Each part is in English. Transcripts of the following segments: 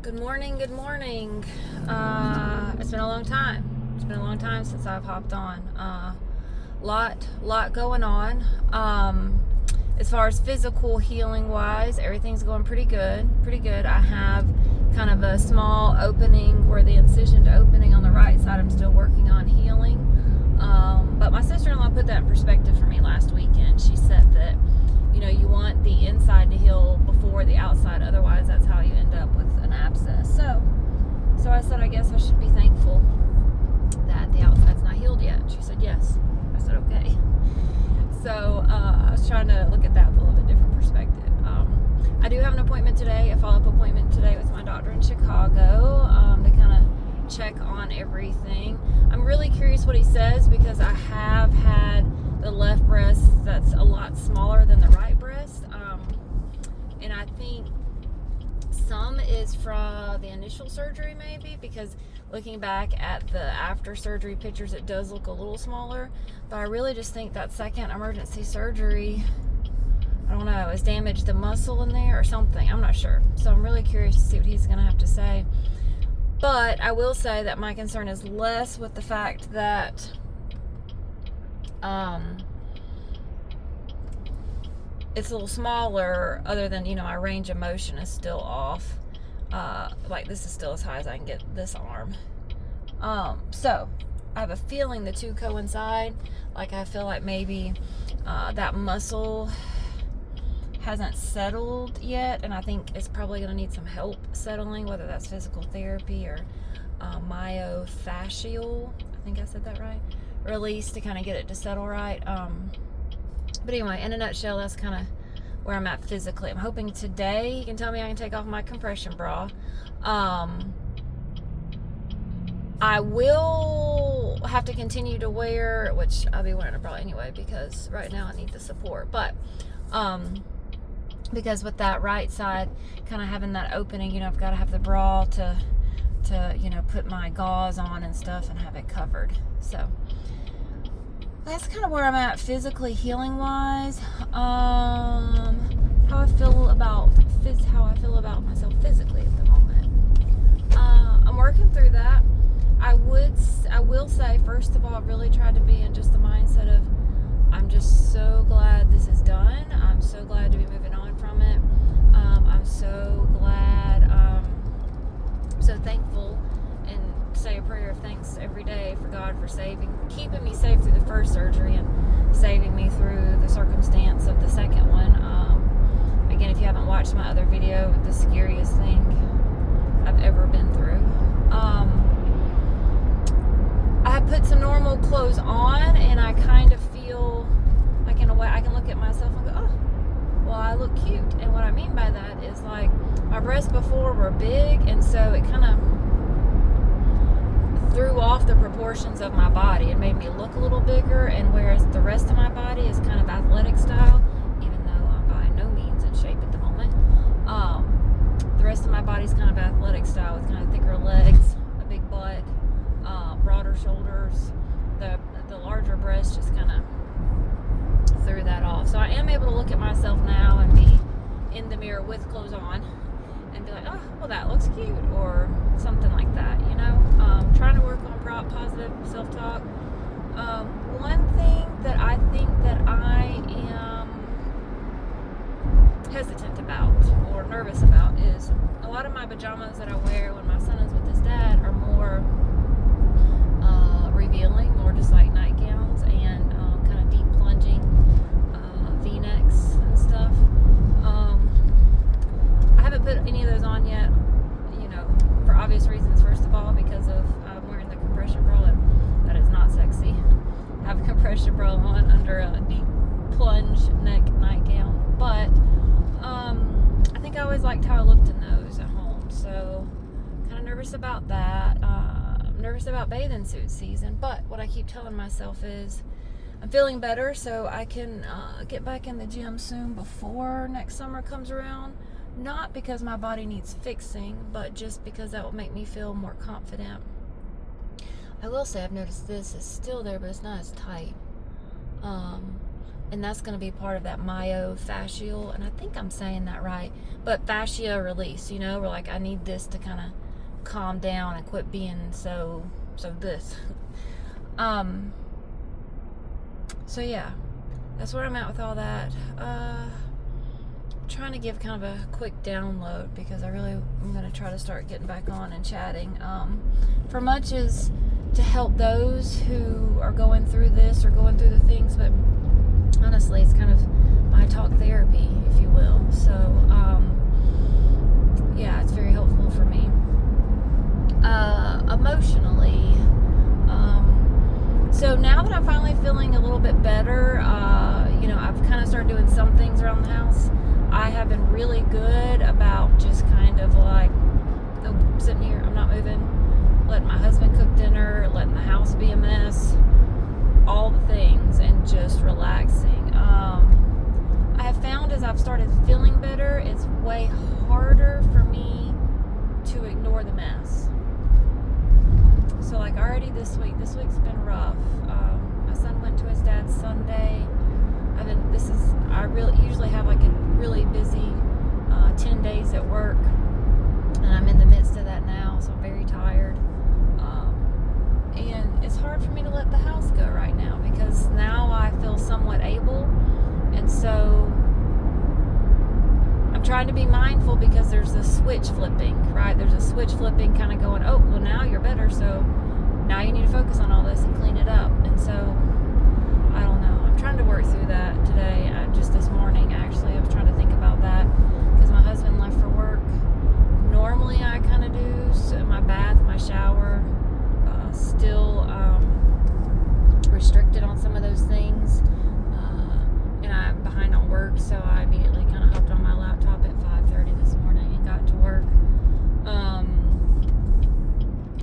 Good morning, good morning. It's been a long time. It's been a long time since I've hopped on. Lot going on. As far as physical healing wise, everything's going pretty good. I have kind of a small opening where the incision to opening on the right side I'm still working on healing. But my sister-in-law put that in perspective for me last weekend. She said that, you want the inside to heal before the outside, otherwise that's how you end up with an abscess. So I said, I guess I should be thankful that the outside's not healed yet. And she said, yes. I said, okay. So I was trying to look at that with a little bit different perspective. I do have an appointment today, a follow-up appointment today with my doctor in Chicago to kind of check on everything. I'm really curious what he says because I have had the left breast that's a lot smaller than the right breast. And I think some is from the initial surgery maybe, because looking back at the after surgery pictures it does look a little smaller, but I really just think that second emergency surgery, I don't know, has damaged the muscle in there or something. I'm not sure. So I'm really curious to see what he's going to have to say. But I will say that my concern is less with the fact that it's a little smaller, other than, my range of motion is still off. Like this is still as high as I can get this arm. So I have a feeling the two coincide. Like I feel like maybe that muscle hasn't settled yet, and I think it's probably going to need some help settling, whether that's physical therapy or myofascial, I think I said that right, release to kind of get it to settle right. But anyway, in a nutshell, that's kind of where I'm at physically. I'm hoping today he can tell me I can take off my compression bra. I will have to continue to wear, which I'll be wearing a bra anyway because right now I need the support. But because with that right side kind of having that opening, I've got to have the bra to put my gauze on and stuff and have it covered. So that's kind of where I'm at physically, healing wise. How I feel about myself physically at the moment. I'm working through that. I will say, first of all, I've really tried to be in just the mindset of, I'm just so glad this is done. I'm so glad to be moving on from it. I'm so glad, I'm so thankful, and say a prayer of thanks every day for God for keeping me safe through the first surgery and saving me through the circumstance of the second one. Again, if you haven't watched my other video, the scariest thing I've ever been through. I have put some normal clothes on, and I kind of feel like, in a way, I can look at myself and go, oh, well, I look cute. And what I mean by that is, like, my breasts before were big, and so it kind of threw off the proportions of my body. It made me look a little bigger, and whereas the rest of my body is kind of athletic style, even though I'm by no means in shape at the moment, the rest of my body's kind of athletic style with kind of thicker legs, a big butt, broader shoulders. The larger breast just kind of threw that off. So I am able to look at myself now and be in the mirror with clothes on and be like, oh, well, that looks cute, or something like that, trying to work on positive self-talk. One thing that I think that I am hesitant about or nervous about is a lot of my pajamas that I wear when my son is with his dad are more revealing, more just like nightgowns and kind of deep plunging V-necks and stuff. I haven't put any of those on yet, for obvious reasons. First of all, because of wearing the compression bra, and that is not sexy. I have a compression bra on under a deep plunge neck nightgown, but I think I always liked how I looked in those at home, so kind of nervous about that. I'm nervous about bathing suit season, but what I keep telling myself is I'm feeling better, so I can get back in the gym soon before next summer comes around. Not because my body needs fixing, but just because that will make me feel more confident. I will say I've noticed this is still there, but it's not as tight. and that's going to be part of that myofascial, and I think I'm saying that right, but fascia release, where like I need this to kind of calm down and quit being so this. So yeah, that's where I'm at with all that. Trying to give kind of a quick download because I'm going to try to start getting back on and chatting. For much is to help those who are going through this or going through the things, but honestly, it's kind of my talk therapy, if you will. So, yeah, it's very helpful for me. Emotionally, so now that I'm finally feeling a little bit better, I've kind of started doing some things around the house. I have been really good about just kind of like, sitting here, I'm not moving, letting my husband cook dinner, letting the house be a mess, all the things, and just relaxing. I have found as I've started feeling better, it's way harder for me to ignore the mess. So like already this week's been rough. My son went to his dad's Sunday. I usually have like a really busy 10 days at work, and I'm in the midst of that now, so I'm very tired. And it's hard for me to let the house go right now because now I feel somewhat able, and so I'm trying to be mindful because there's a switch flipping, right? There's a switch flipping kind of going, oh, well, now you're better, so now you need to focus on all this and clean it up. And so, I don't know. I'm trying to work through that today. Just this morning, actually, I was trying to think about that because my husband left for work. Normally, I kind of do my bath, my shower, still restricted on some of those things. And I'm behind on work, so I immediately kind of hopped on my laptop at 5:30 this morning and got to work.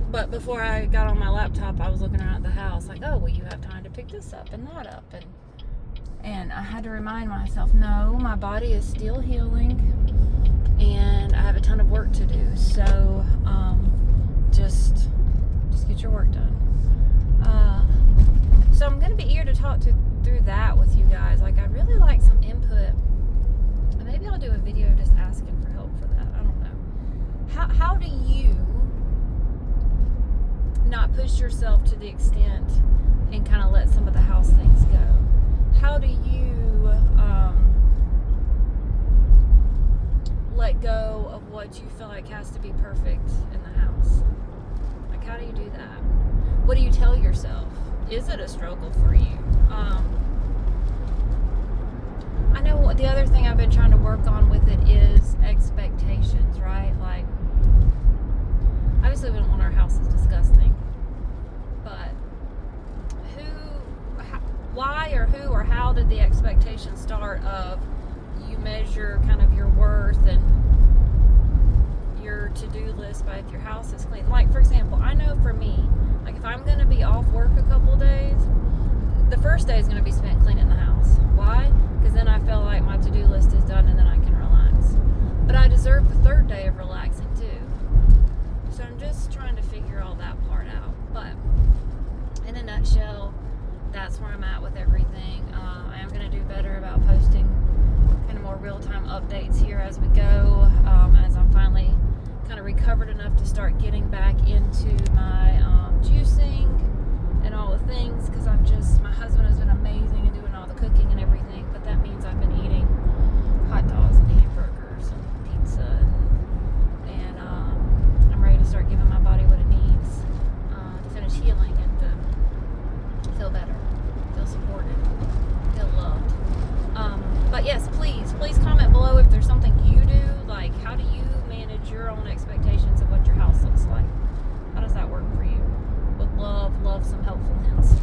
But before I got on my laptop, I was looking around the house like, oh, well, you have time to pick this up and that up. And I had to remind myself, no, my body is still healing, and I have a ton of work to do. So just get your work done. So I'm going to be eager to talk through that with you guys. Like, I'd really like some input. Maybe I'll do a video just asking for help for that. I don't know. How do you not push yourself to the extent and kind of let some of the house things go? How do you let go of what you feel like has to be perfect in the house? Like, how do you do that? What do you tell yourself? Is it a struggle for you? I know the other thing I've been trying to work on with it is expectations, right? Like, obviously we don't want our houses disgusting, but why or who or how did the expectation start of you measure kind of your worth and your to-do list by if your house is clean? Like, for example, I know for me, like if I'm going to be off work a couple days, the first day is going to be spent cleaning the house. Why? Because then I feel like my to-do list is done and then I can relax. But I deserve the third day of relaxing too. So I'm just trying to figure all that part out. But in a nutshell, that's where I'm at with everything. I am going to do better about posting kind of more real-time updates here as we go, as I'm finally kind of recovered enough to start getting back into my juicing and all the things, because my husband has been amazing in doing all the cooking and everything, but that means I've been eating hot dogs and hamburgers and pizza, and I'm ready to start giving my body what it needs to finish healing and to feel better, feel supported, feel loved. But yes, please comment below if there's something you do, like how do you manage your own expectations of what your house looks like? How does that work for you? Would love some helpful hints.